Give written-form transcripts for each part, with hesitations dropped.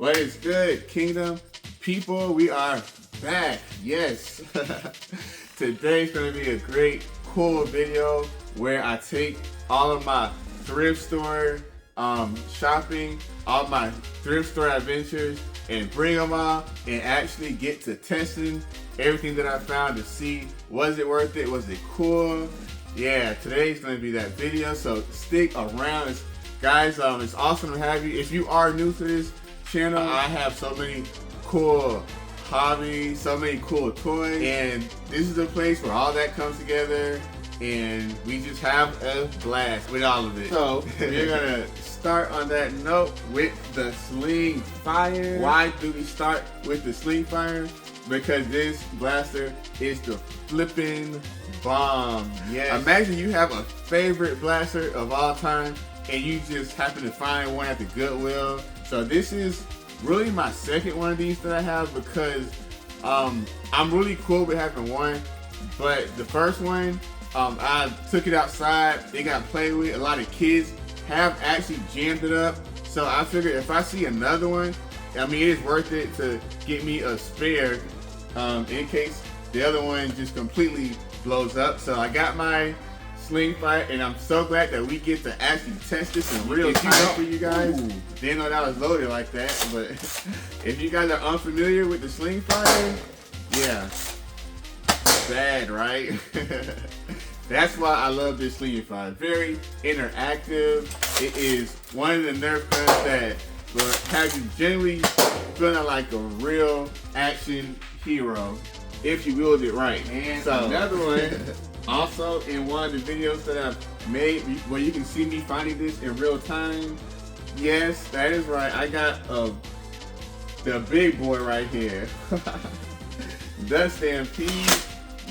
What is good, Kingdom people? We are back. Yes. Today's going to be a great, cool video where I take all of my thrift store shopping, all my thrift store adventures, and bring them all and actually get to testing everything that I found to see, was it worth it? Was it cool? Yeah, today's going to be that video, so stick around. Guys, it's awesome to have you. If you are new to this channel, I have so many cool hobbies, so many cool toys, and this is a place where all that comes together and we just have a blast with all of it. So we're gonna start on that note with the Slingfire. Why do we start with the Slingfire? Because this blaster is the flipping bomb. Yeah. Imagine you have a favorite blaster of all time and you just happen to find one at the Goodwill. So this is really my second one of these that I have because I'm really cool with having one. But the first one, I took it outside, it got played with. A lot of kids have actually jammed it up. So I figured if I see another one, I mean, it is worth it to get me a spare in case the other one just completely blows up. So I got my Slingfire, and I'm so glad that we get to actually test this in real time for you guys. Didn't know that was loaded like that, but if you guys are unfamiliar with the Slingfire, yeah, bad, right? That's why I love this Slingfire. Very interactive. It is one of the Nerf guns that will have you generally feeling like a real action hero if you wield it right. And so, another one, also in one of the videos that I've made where you can see me finding this in real time. Yes, that is right. I got the big boy right here. The Stampede.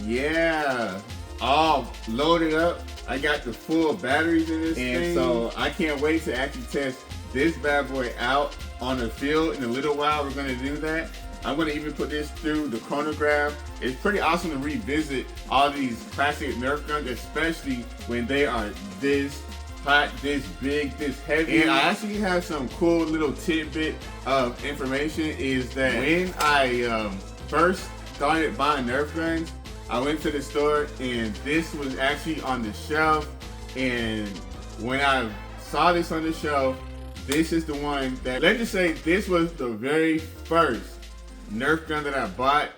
Yeah. All loaded up. I got the full batteries in this thing. So I can't wait to actually test this bad boy out on the field in a little while. We're gonna do that. I'm gonna even put this through the chronograph. It's pretty awesome to revisit all these classic Nerf guns, especially when they are this hot, this big, this heavy. And I actually have some cool little tidbit of information is that when I first started buying Nerf guns, I went to the store and this was actually on the shelf. And when I saw this on the shelf, this is the one that, let's just say this was the very first Nerf gun that I bought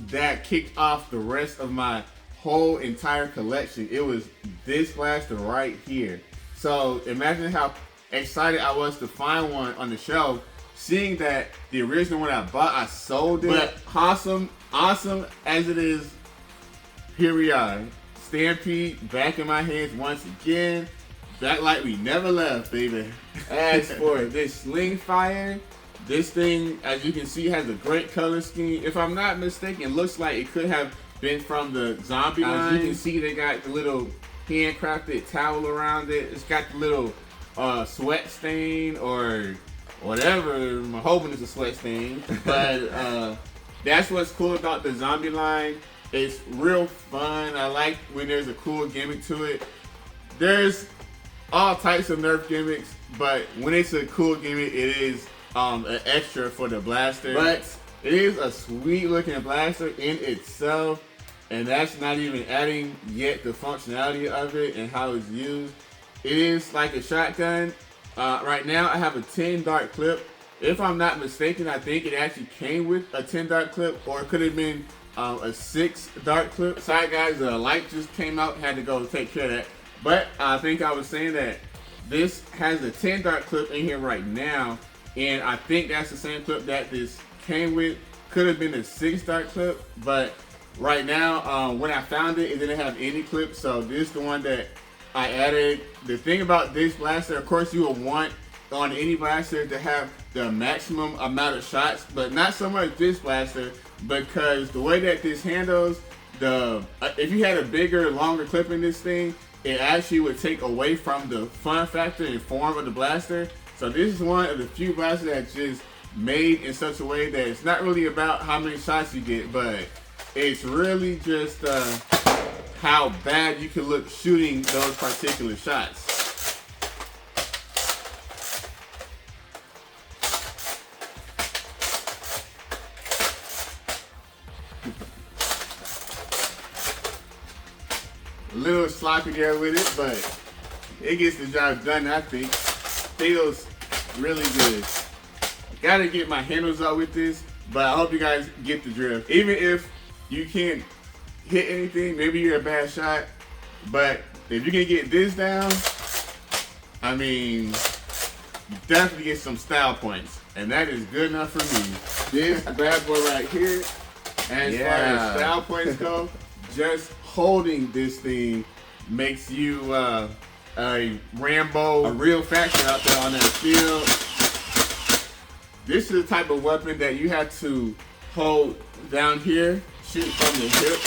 that kicked off the rest of my whole entire collection. It was this blaster right here. So imagine how excited I was to find one on the shelf, seeing that the original one I bought, I sold it. But awesome as it is, here we are. Stampede back in my hands once again. Back like we never left, baby. As for this Slingfire, this thing, as you can see, has a great color scheme. If I'm not mistaken, it looks like it could have been from the zombie line. As you can see, they got the little handcrafted towel around it. It's got the little sweat stain or whatever. I'm hoping it's a sweat stain. But that's what's cool about the zombie line. It's real fun. I like when there's a cool gimmick to it. There's all types of Nerf gimmicks, but when it's a cool gimmick, it is an extra for the blaster. But it is a sweet looking blaster in itself, and that's not even adding yet the functionality of it and how it's used. It is like a shotgun. Right now I have a 10 dart clip. If I'm not mistaken, I think it actually came with a 10 dart clip, or it could have been a 6 dart clip. Sorry guys, the light just came out, had to go take care of that. But I think I was saying that this has a 10 dart clip in here right now, and I think that's the same clip that this came with. Could have been a 6 dart clip, but right now, when I found it, it didn't have any clips, so this is the one that I added. The thing about this blaster, of course, you will want on any blaster to have the maximum amount of shots, but not so much this blaster, because the way that this handles, if you had a bigger, longer clip in this thing, it actually would take away from the fun factor and form of the blaster. So this is one of the few blasters that's just made in such a way that it's not really about how many shots you get, but it's really just how bad you can look shooting those particular shots. a little sloppy there with it, but it gets the job done, I think. Feels really good. Gotta get my handles out with this, but I hope you guys get the drift. Even if you can't hit anything, maybe you're a bad shot, but if you can get this down, I mean, you definitely get some style points, and that is good enough for me. This bad boy right here, as far as style points go, just holding this thing makes you a Rambo, a real factor out there on that field. This is the type of weapon that you have to hold down here, shoot from the hip.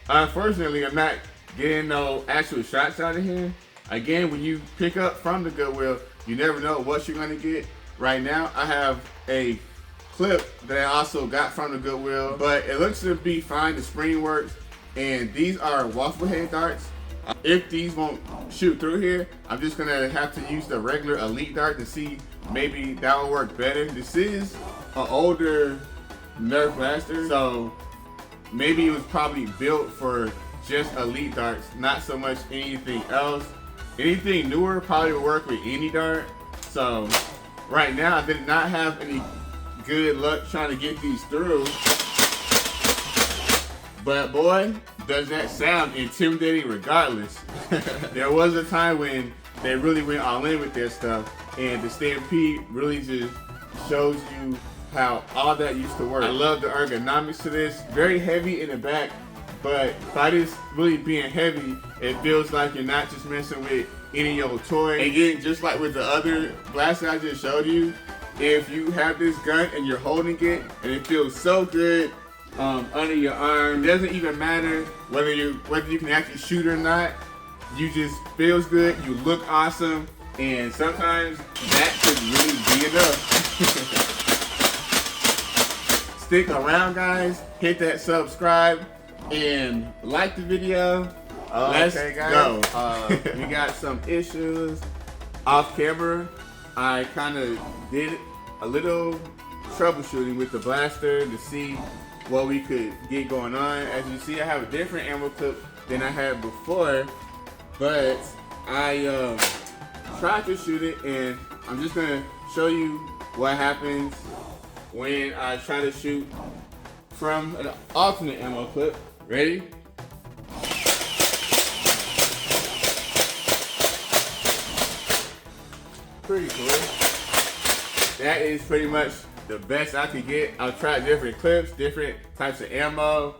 Unfortunately, I'm not getting no actual shots out of here. Again, when you pick up from the Goodwill, you never know what you're gonna get. Right now, I have a clip that I also got from the Goodwill, but it looks to be fine. The spring works, and these are waffle head darts. If these won't shoot through here, I'm just gonna have to use the regular elite dart to see maybe that will work better. This is an older Nerf blaster, so maybe it was probably built for just elite darts, not so much anything else. Anything newer probably will work with any dart. So right now, I did not have any good luck trying to get these through. But boy, does that sound intimidating regardless. There was a time when they really went all in with their stuff, and the Stampede really just shows you how all that used to work. I love the ergonomics to this. Very heavy in the back, but by this really being heavy, it feels like you're not just messing with any old toy. And again, just like with the other blaster I just showed you, if you have this gun and you're holding it and it feels so good under your arm, it doesn't even matter whether you can actually shoot or not. You just feels good, you look awesome, and sometimes that could really be enough. Stick around, guys. Hit that subscribe and like the video. Let's go. We got some issues off camera. I kind of did a little troubleshooting with the blaster to see what we could get going on. As you see, I have a different ammo clip than I had before, but I tried to shoot it, and I'm just gonna show you what happens when I try to shoot from an alternate ammo clip. Ready? Pretty cool. That is pretty much the best I could get. I've tried different clips, different types of ammo,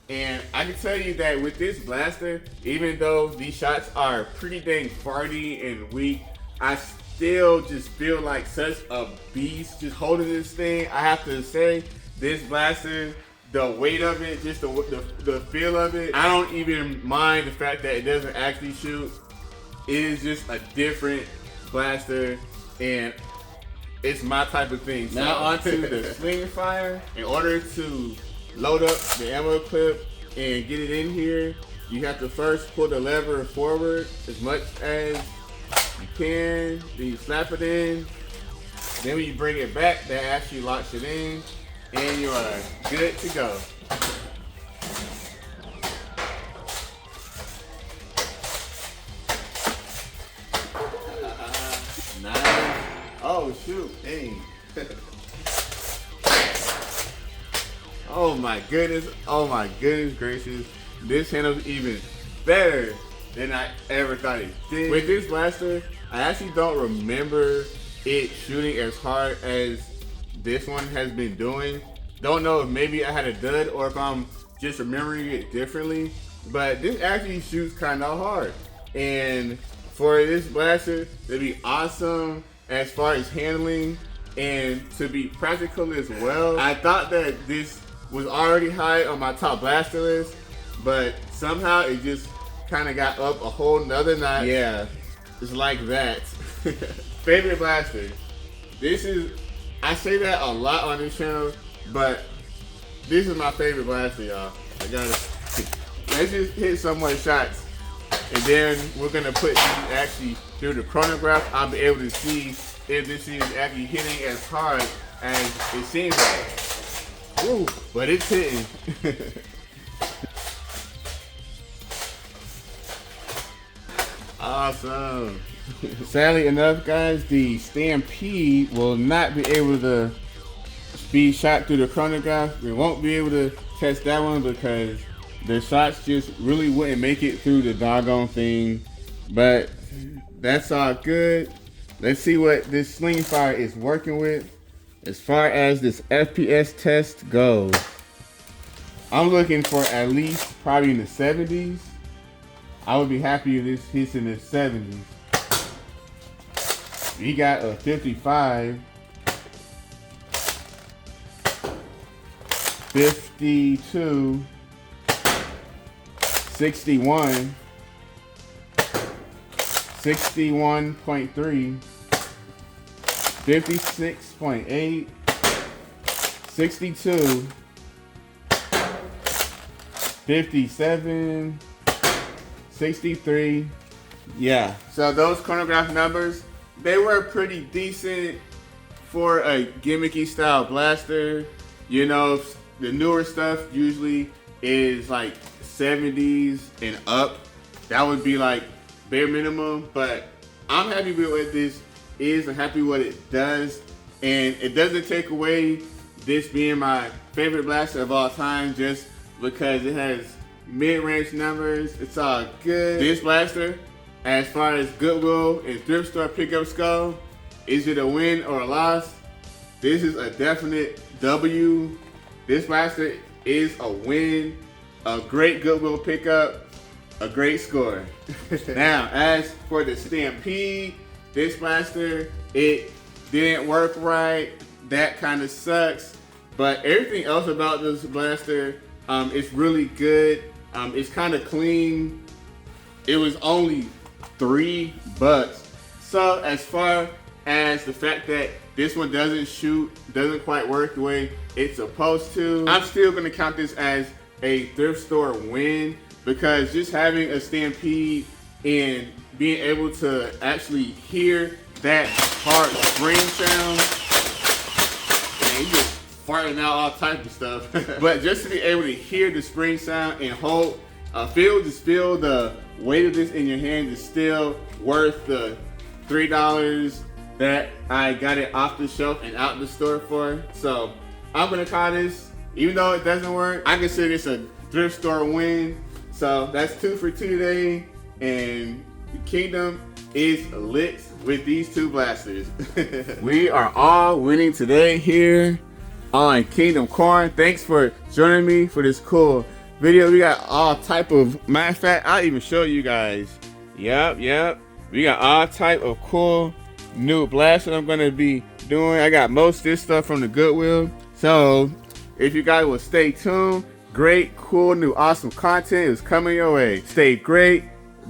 and I can tell you that with this blaster, even though these shots are pretty dang farty and weak, I still just feel like such a beast just holding this thing. I have to say, this blaster, the weight of it, just the feel of it, I don't even mind the fact that it doesn't actually shoot. It is just a different blaster, and it's my type of thing. So now onto the Slingfire. In order to load up the ammo clip and get it in here, you have to first pull the lever forward as much as you can. Then you slap it in. Then when you bring it back, that actually locks it in, and you are good to go. Nice. Oh shoot, dang. Oh my goodness gracious. This handles even better than I ever thought it did. With this blaster, I actually don't remember it shooting as hard as this one has been doing. Don't know if maybe I had a dud or if I'm just remembering it differently, but this actually shoots kind of hard. And for this blaster to be awesome as far as handling and to be practical as well, I thought that this was already high on my top blaster list, but somehow it just kind of got up a whole nother notch. Yeah, it's like that. Favorite blaster. This is, I say that a lot on this channel, but this is my favorite blaster, y'all. Let's just hit some more shots, and then we're gonna put these actually through the chronograph. I'll be able to see if this is actually hitting as hard as it seems like. Woo, but it's hitting. Awesome. Sadly enough, guys, the Stampede will not be able to be shot through the chronograph. We won't be able to test that one because the shots just really wouldn't make it through the doggone thing. But that's all good. Let's see what this Slingfire is working with as far as this FPS test goes. I'm looking for at least probably in the 70s. I would be happy if this hits in the 70s. We got a 55, 52, 61, 61.3, 56.8, 62, 57, 63. Yeah, so those chronograph numbers, they were pretty decent for a gimmicky style blaster. You know, the newer stuff usually is like 70s and up. That would be like bare minimum, but I'm happy with what this is. I'm happy with what it does, and it doesn't take away this being my favorite blaster of all time just because it has mid-range numbers. It's all good. This blaster, as far as Goodwill and thrift store pickups go, is it a win or a loss? This is a definite W. This blaster is a win, a great Goodwill pickup, a great score. Now, as for the Stampede, this blaster, it didn't work right. That kind of sucks. But everything else about this blaster, it's really good. It's kind of clean. It was only $3. So as far as the fact that this one doesn't quite work the way it's supposed to, I'm still gonna count this as a thrift store win because just having a Stampede and being able to actually hear that hard spring sound, man, you just farting out all type of stuff. But just to be able to hear the spring sound and feel the weight of this in your hand is still worth the $3 that I got it off the shelf and out the store for. So I'm gonna call this, even though it doesn't work, I consider this a thrift store win. So that's 2 for 2 today, and the Kingdom is lit with these two blasters. We are all winning today here on Kingdom Corn. Thanks for joining me for this cool video. We got all type of, matter of fact, I'll even show you guys. Yep. We got all type of cool new blasters I'm gonna be doing. I got most of this stuff from the Goodwill. So if you guys will stay tuned, great, cool, new, awesome content is coming your way. Stay great,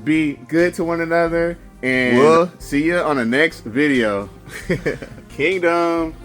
be good to one another, and we'll see you on the next video. Kingdom.